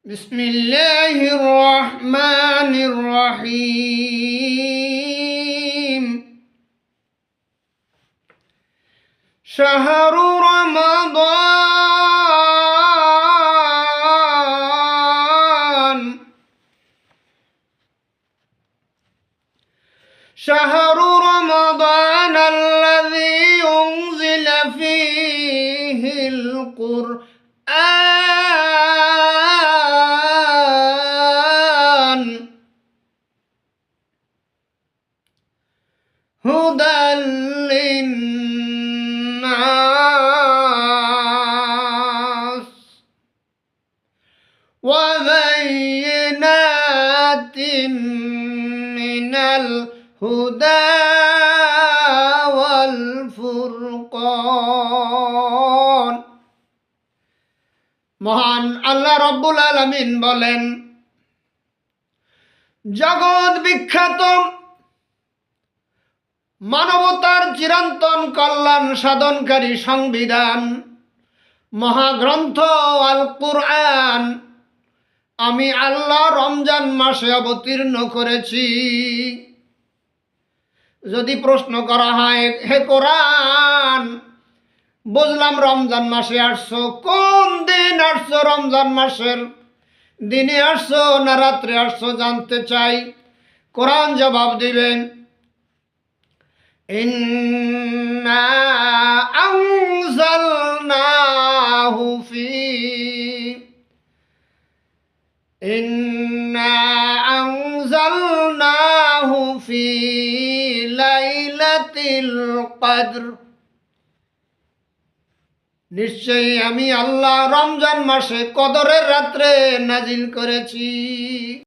بسم الله الرحمن الرحيم شهر رمضان الذي أنزل فيه القرآن هدى للناس وبينات من الهدى والفرقان। মহান আল্লাহ রব্বুল আলামিন বলেন, জগৎ বিখ্যাত মানবতার চিরন্তন কল্যাণ সাধনকারী সংবিধান মহাগ্রন্থ আল কুরআন আমি আল্লাহ রমজান মাসে অবতীর্ণ করেছি। যদি প্রশ্ন করা হয়, হে কোরআন, বুঝলাম রমজান মাসে আসছো, কোন দিন আসছো? রমজান মাসের দিনে আসছো না রাত্রে আসছো জানতে চাই। কোরআন জবাব দিবেন, ইন্না আনজালনাহু ফি লাইলাতিল কদর। নিশ্চয়ই আমি আল্লাহ রমজান মাসে কদরের রাত্রে নাজিল করেছি।